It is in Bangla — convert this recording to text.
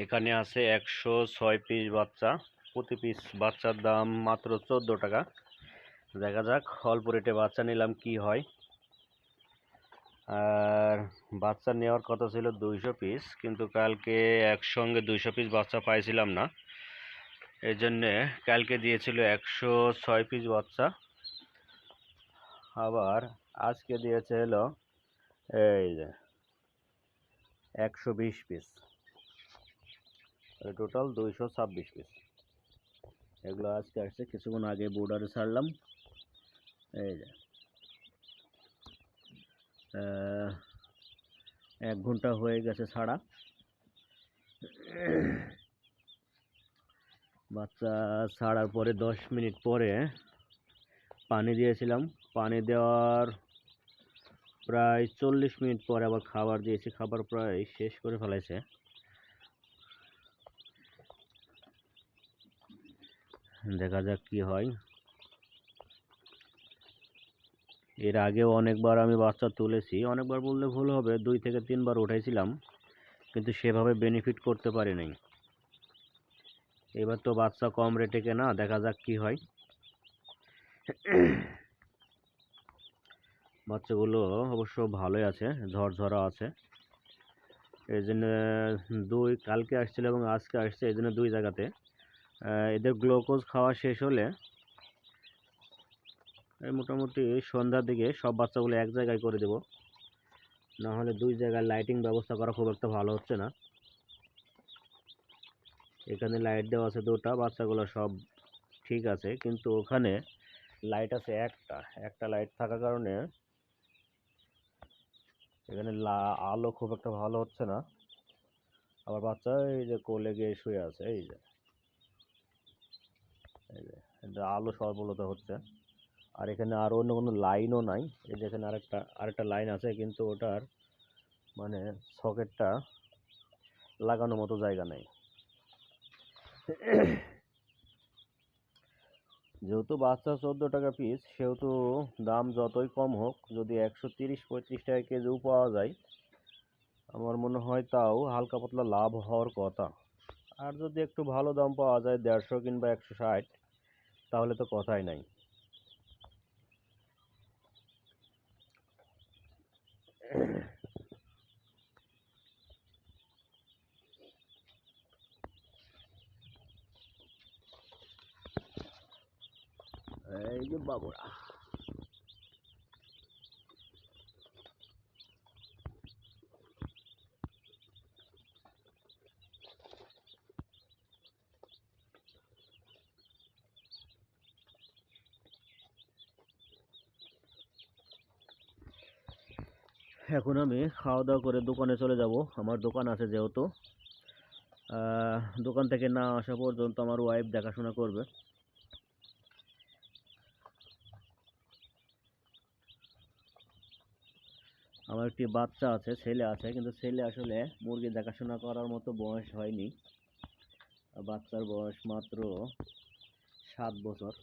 এখানে আছে 106 পিস বাচ্চা। প্রতি পিস বাচ্চার দাম মাত্র 14 টাকা। দেখা যাক অল্প রেটে বাচ্চা নিলাম কি হয়। আর বাচ্চা নেওয়ার কথা ছিল 200 পিস, কিন্তু কালকে একসঙ্গে 200 পিস বাচ্চা পাইছিলাম না, এই জন্যে কালকে দিয়েছিল 106 পিস বাচ্চা। আবার আজকে দিয়েছে হলো এই যে 120 পিস, টোটাল 226 পিস। এগুলো আজকে আসছে, কিছুক্ষণ আগে বোর্ডারে ছাড়লাম। এই যে 1 ঘন্টা হয়ে গেছে ছাড়া। বাচ্চা ছাড়ার পরে 10 মিনিট পরে পানি দিয়েছিলাম। পানি দেওয়ার প্রায় 40 মিনিট পরে আবার খাবার দিয়েছি। খাবার প্রায় শেষ করে ফেলাইছে। দেখা যাক কি হয়। এর আগেও অনেকবার আমি বাচ্চা তুলেছি, অনেকবার বললে ভুল হবে, 2 থেকে 3 বার উঠাইছিলাম, কিন্তু সেভাবে বেনিফিট করতে পারি নাই। এবার তো বাচ্চা কম রেটে কেনা, দেখা যাক কি হয়। বাচ্চাগুলো অবশ্য ভালোই আছে, ঝরঝরা আছে। এই জন্য কালকে আসছিল এবং আজকে আসছে, এই জন্য 2 জায়গাতে। এদের গ্লুকোজ খাওয়া শেষ হলে মোটামুটি সন্ধ্যার দিকে সব বাচ্চাগুলো এক জায়গায় করে দেব। না হলে 2 জায়গায় লাইটিং ব্যবস্থা করা খুব একটা ভালো হচ্ছে না। এখানে লাইট দেওয়া আছে 2টা, বাচ্চাগুলো সব ঠিক আছে, কিন্তু ওখানে লাইট আছে একটা লাইট থাকার কারণে এখানে আলো খুব একটা ভালো হচ্ছে না। আবার বাচ্চা এই যে কোলে গিয়ে শুয়ে আছে, এই যে আলো স্বল্পতা হচ্ছে। আর এখানে আর অন্য কোনো লাইনও নাই। এই যে এখানে আরেকটা লাইন আছে, কিন্তু ওটার মানে সকেটটা লাগানোর মতো জায়গা নেই। যেহেতু বাচ্চা 14 টাকা পিস, সেহেতু দাম যতই কম হোক, যদি 130-35 টাকা কেজিও পাওয়া যায়, আমার মনে হয় তাও হালকা পাতলা লাভ হওয়ার কথা। আর যদি একটু ভালো দাম পাওয়া যায় 150 কিংবা 160, তাহলে তো কথাই নাই। এই যে বাবুরা, এখন আমি খাওয়া দাওয়া করে দোকানে চলে যাব। আমার দোকান আছে যেহেতু, দোকান থেকে না আসা পর্যন্ত আমার ওয়াইফ দেখাশোনা করবে। আমার একটি বাচ্চা আছে, ছেলে আছে, কিন্তু ছেলে আসলে মুরগি দেখাশোনা করার মতো বয়স হয়নি। বাচ্চার বয়স মাত্র 7 বছর।